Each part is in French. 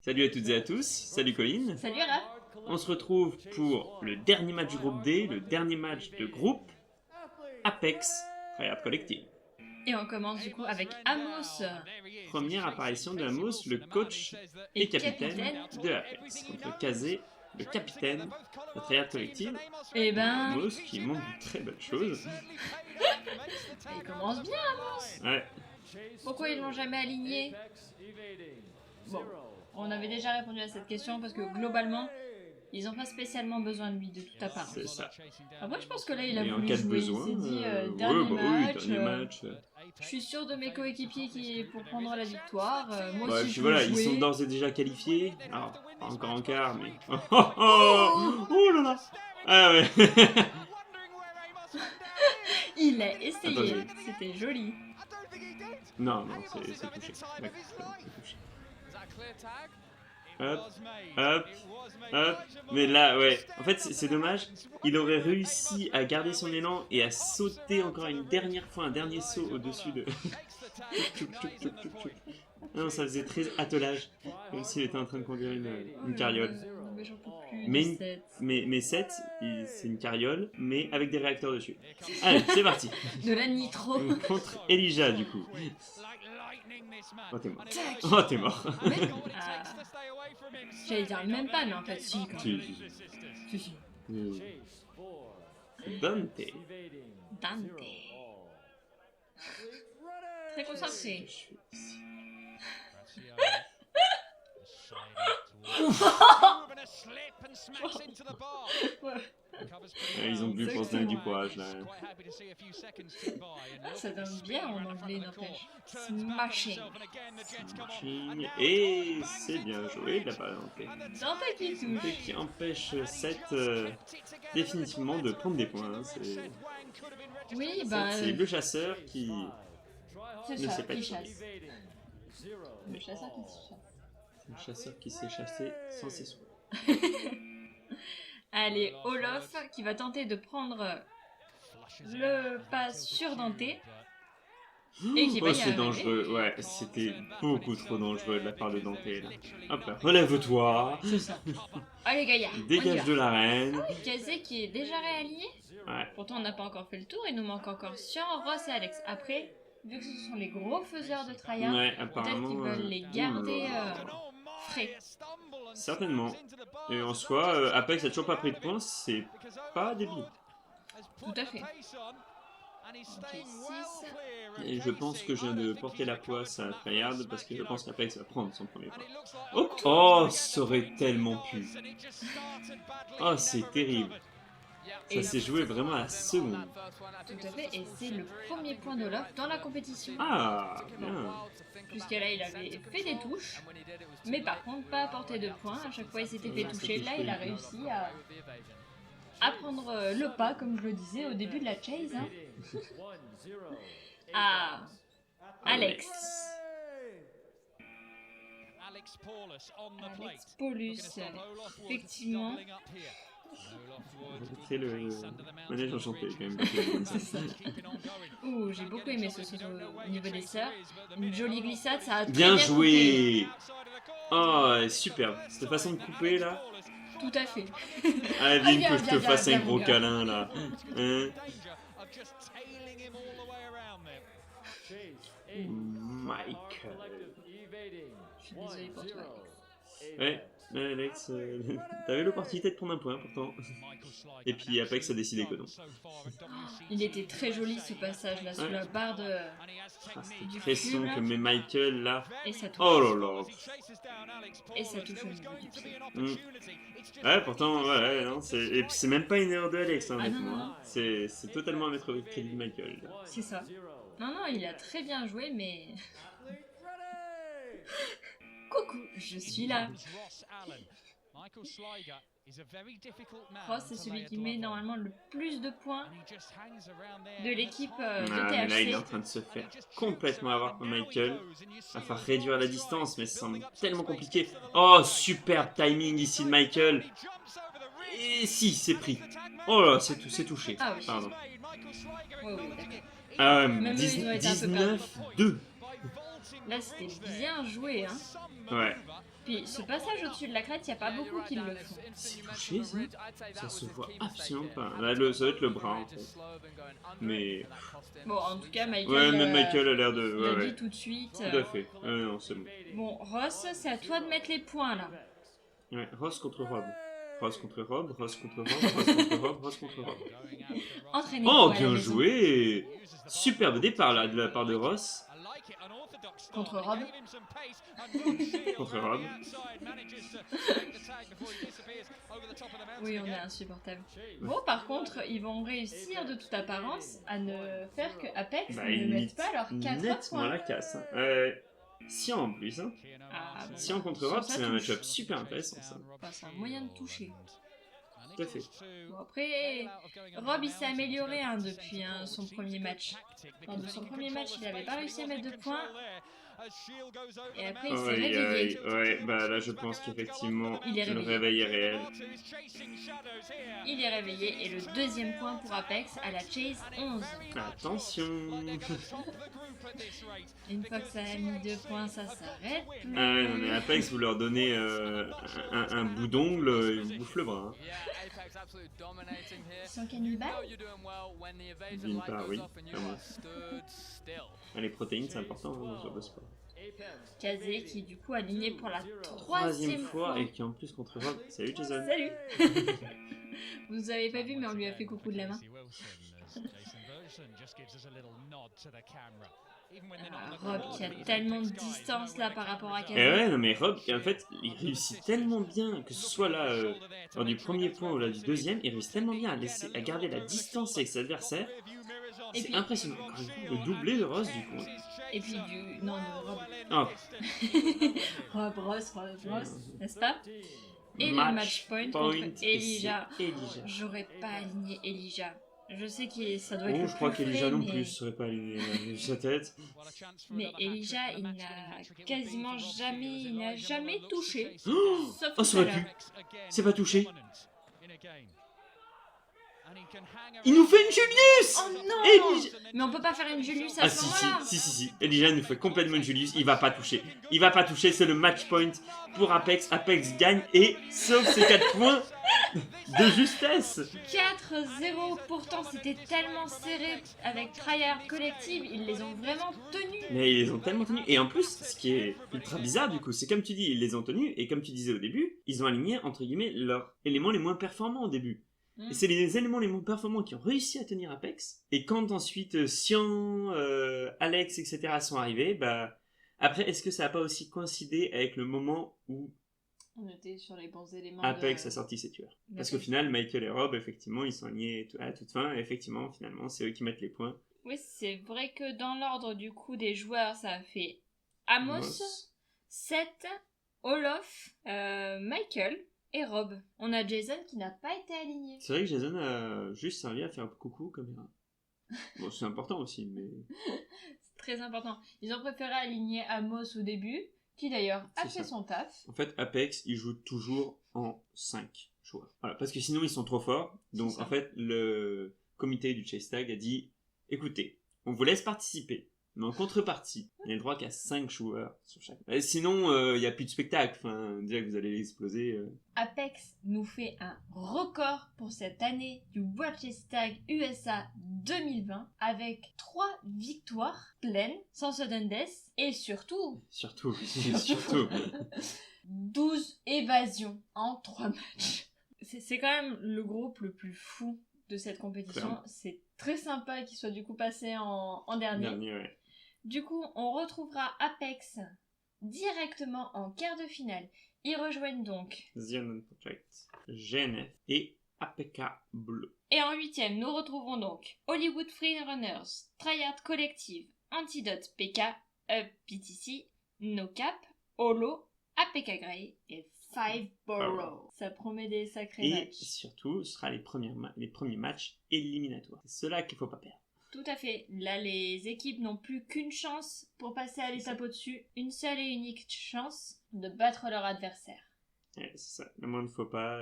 Salut à toutes et à tous, salut Colin. Salut Raph. On se retrouve pour le dernier match du groupe D, le dernier match de groupe Apex Tryhard Collective. Et on commence du coup avec Amos Première apparition de Amos, le coach et capitaine de Apex, contre Kazé, le capitaine de Tryhard Collective. Eh ben, Amos qui montre de très belles choses. il commence bien Amos. Ouais, Pourquoi ils l'ont jamais aligné? Bon, on avait déjà répondu à cette question parce que globalement, ils n'ont pas spécialement besoin de lui de toute apparence. c'est ça. Après, je pense que là, il a Et en voulu cas de jouer. besoin, Il s'est dit, ouais, dernier bah match, oui, dernier match. je suis sûr de mes coéquipiers qui pour prendre la victoire. Moi Ouais, aussi, puis je voilà, veux ils jouer. sont d'ores et déjà qualifiés. Alors, pas encore en quart, mais. Oh là là. Ah ouais. Il a essayé. Attendez. C'était joli. Non, non, c'est touché. D'accord, c'est touché. Hop, hop, hop. Mais là, ouais. En fait, c'est dommage. Il aurait réussi à garder son élan et à sauter encore une dernière fois, un dernier saut au-dessus de. Non, ça faisait très attelage. Comme s'il était en train de conduire une carriole. Non, mais j'en peux plus. Mais, de cette- mais 7, c'est une carriole, mais avec des réacteurs dessus. Allez, c'est parti. De la nitro. Contre Elijah, du coup. Oh, t'es mort. Tac. Oh, t'es mort. Ah. J'allais dire même pas, mais en fait, si. Quand même. Si, si, Si. Dante. Dante. Très concentré. Ils ont bu pour se donner du courage, là. Ça donne bien en anglais, n'empêche. Smashing. Smashing. Et c'est bien joué de la part de Dante. Dante qui touche. Et qui empêche 7 définitivement de prendre des points. Hein. Oui, bah. C'est le chasseur qui C'est ne ça, sait pas qui tirer. chasse. Le chasseur qui se chasse. C'est le chasseur qui s'est chassé sans ses soins. Allez, Olof qui va tenter de prendre le pas sur Dante. Et qui va Oh, y c'est arriver. dangereux. Ouais, c'était beaucoup trop dangereux de la part de Dante, là. Hop là, relève-toi. C'est ça. Allez, Gaïa. Dégage de l'arène. Kazé qui est déjà réallié. Ouais. Pourtant, on n'a pas encore fait le tour. Il nous manque encore Sian, Ross et Alex. Après, vu que ce sont les gros faiseurs de tryhard, Ouais, peut-être apparemment. qu'ils veulent les garder frais. Certainement. Et en soi, Apex a toujours pas pris de points, c'est pas débile. Tout à fait. Ok, 6. Et je pense que je viens de porter la poisse à Tryhard parce que je pense qu'Apex va prendre son premier point. Oh, oh, ça aurait tellement pu. Oh, c'est terrible. Ça Et- s'est joué vraiment à la seconde. Tout à fait. Et c'est le premier point d'Olof dans la compétition. Ah, bien. Jusqu'à là, il avait fait des touches. Mais par contre, pas apporté de points. À chaque fois, il s'était fait toucher. Là, il a réussi à prendre le pas, comme je le disais au début de la chase. Hein. Ah, Alex. Alex Paulus, effectivement. C'est le manège enchanté quand même. Ouh, j'ai beaucoup aimé ce saut au niveau des sœurs. Une jolie glissade, ça a très Bien coupé. joué. Oh, superbe. Cette façon de couper là. Tout à fait. Ah, viens que je te viens, fasse viens, un gros viens. câlin là. Hein? Michael. Je suis désolée pour toi, Alex. Ouais, Alex, t'avais l'opportunité de prendre un point pourtant. Et puis Apex a décidé que non. Il était très joli ce passage là, sous Ouais. la barre de. Ah, cette Du pression cul, là. que met Michael là. Et ça touche. Oh là là. Et ça touche au niveau du pied. Ouais, pourtant, ouais, non, et puis c'est même pas une erreur de Alex, hein, Ah, honnêtement. non, non. Hein. C'est totalement à mettre au crédit de Michael. Là. C'est ça. Non, non, il a très bien joué, mais. Coucou, je suis là. Ross, c'est celui qui met normalement le plus de points de l'équipe de Ah, mais là, il est en THC. train de se faire complètement avoir par Michael. Il va falloir réduire la distance, mais ça semble tellement compliqué. Oh, super timing ici de Michael. Et si, c'est pris. Oh là, c'est touché. Ah oui. Pardon. Oui, oui, d'accord. Ah, Même eux, ils ont été un peu 19-2. Là, c'était bien joué, hein. Ouais. Puis ce passage au-dessus de la crête, il n'y a pas beaucoup qui le font. C'est touché, ça? Ça se voit absolument pas. Là, ça doit être le bras, en fait. Mais... Bon, en tout cas, Michael, Ouais, même Michael a l'air de... l'a Ouais, dit tout de suite. tout à fait. Non, c'est bon. Bon, Ross, c'est à toi de mettre les points, là. Ouais, Ross contre Rob. Ross contre Rob, Ross contre Rob, Ross contre Rob, Ross contre Rob. Entraînez-vous Oh, à la bien maison. joué! Superbe départ, là, de la part de Ross. Contre Rob. Contre Rob. Oui, on est insupportable. Bon, par contre, ils vont réussir de toute apparence à ne faire que Apex Bah, ne il mettent pas leurs 4 nettement points. la casse. Hein. Sian en plus. Hein. Ah, bon, Sian contre sur Rob, sa c'est un touche. match-up super intéressant, ça. Enfin, c'est un moyen de toucher. Tout à fait. Bon, après, Rob, il s'est amélioré hein, depuis son premier match. Lors de son premier match, il n'avait pas réussi à mettre de points. Et après, il s'est réveillé. Ouais, bah là, je pense qu'effectivement, Il est le réveillé. réveil est réel. Il est réveillé et le deuxième point pour Apex à la Chase 11. Attention. Une fois que ça a mis 2 points, ça s'arrête. Ah ouais, non mais Apex, vous leur donnez un bout d'ongle, ils vous bouffent le bras. Sans cannibale. D'une part, oui, clairement. Ah, les protéines, c'est important hein, dans ce genre de sport. Kazé qui est du coup aligné pour la troisième fois. Et qui en plus contre Rob. Salut Jason. Salut. Vous avez pas vu mais on lui a fait coucou de la main. Ah, Rob qui a tellement de distance là par rapport à Et Kazé. ouais, non mais Rob, en fait, il réussit tellement bien, que ce soit là, lors du premier point ou là du deuxième, il réussit tellement bien à garder la distance avec ses adversaires. Et C'est puis, impressionnant. Encore une fois, le doublé de Ross du coup. et puis du... Non, de Rob. Oh, Rob Ross, n'est-ce pas? Et le match point point, contre et Elijah. c'est Elijah. J'aurais pas aligné Elijah. Je sais que ça doit être Bon, le je crois plus qu'Elijah frais, non mais... plus serait pas aligné vu sa tête. Mais Elijah, il n'a quasiment jamais, il n'a jamais touché. Oh, Sauf oh, tout ça à aurait pu. l'heure. C'est pas touché. Il nous fait une Julius. Oh non! Elijah. Mais on peut pas faire une Julius à Ah ce si, moment-là. si. Elijah nous fait complètement une Julius. Il va pas toucher. Il va pas toucher. C'est le match point pour Apex. Apex gagne et sauve ses 4 points de justesse. 4-0, pourtant c'était tellement serré avec Tryhard Collective, ils les ont vraiment tenus. Mais ils les ont tellement tenus. Et en plus, ce qui est ultra bizarre du coup, c'est comme tu dis, ils les ont tenus. Et comme tu disais au début, ils ont aligné entre guillemets leurs éléments les moins performants au début. Et c'est les éléments les moins performants qui ont réussi à tenir Apex. Et quand ensuite Sian, Alex, etc. sont arrivés, bah après, est-ce que ça n'a pas aussi coïncidé avec le moment où On était sur les bons éléments. Apex a sorti ses tueurs? Parce qu'au final, Michael et Rob, effectivement, ils sont alignés à la toute fin. Et effectivement, finalement, c'est eux qui mettent les points. Oui, c'est vrai que dans l'ordre du coup des joueurs, ça a fait Amos, Seth, Olof, Michael et Rob. On a Jason qui n'a pas été aligné. C'est vrai que Jason a juste servi à faire coucou caméra. Bon, c'est important aussi, mais... C'est très important. Ils ont préféré aligner Amos au début, qui d'ailleurs a C'est fait ça. son taf. En fait, Apex, ils jouent toujours en 5 joueurs. Voilà, parce que sinon, ils sont trop forts. Donc, C'est ça. en fait, le comité du Chase Tag a dit, écoutez, on vous laisse participer. Mais en contrepartie, il n'y a le droit qu'à 5 joueurs sur chaque. Et sinon, il n'y a plus de spectacle. Enfin, déjà que vous allez l'exploser. Apex nous fait un record pour cette année du World Chess Tag USA 2020 avec 3 victoires pleines, sans sudden death et surtout Surtout. 12 évasions en 3 matchs. C'est quand même le groupe le plus fou de cette compétition. Clairement. C'est très sympa qu'il soit du coup passé en dernier. Ouais. Du coup, on retrouvera Apex directement en quart de finale. Ils rejoignent donc. The Unknown Project, GNF et APK Bleu. Et en huitième, nous retrouvons donc Hollywood Freerunners, Tryhard Collective, Antidote PK, Up PTC, NoCap, Holo, APK Grey et Five Borough. Ça promet des sacrés Et matchs. surtout, ce sera les premiers matchs éliminatoires. C'est cela qu'il ne faut pas perdre. Tout à fait. Là, les équipes n'ont plus qu'une chance pour passer à l'étape au-dessus. Une seule et unique chance de battre leur adversaire. Ouais, c'est ça. Le moins de faux pas,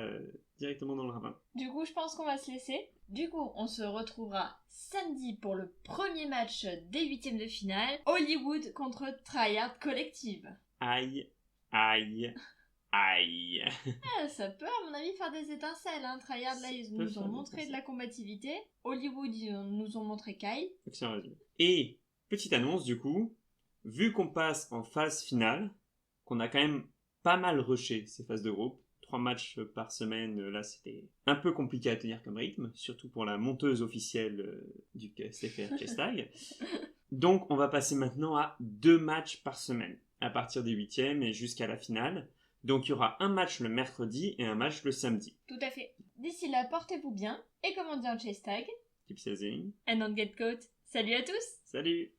directement dans le ravin. Du coup, je pense qu'on va se laisser. Du coup, on se retrouvera samedi pour le premier match des huitièmes de finale. Hollywood contre Tryhard Collective. Aïe. Aïe. Ah, ça peut, à mon avis, faire des étincelles. Hein. Tryhard, là, ils peut nous faire ont des montré de étincelles. la combativité. Hollywood, nous ont montré Kai. Excellent résumé. Et, petite annonce du coup, vu qu'on passe en phase finale, qu'on a quand même pas mal rushé ces phases de groupe, 3 matchs par semaine, là c'était un peu compliqué à tenir comme rythme, surtout pour la monteuse officielle du SFR Chestag. Donc on va passer maintenant à 2 matchs par semaine, à partir des 8e et jusqu'à la finale. Donc il y aura un match le mercredi et un match le samedi. Tout à fait. D'ici là, portez-vous bien. Et comme on dit en chase tag, Keep sailing. and don't get caught. Salut à tous! Salut!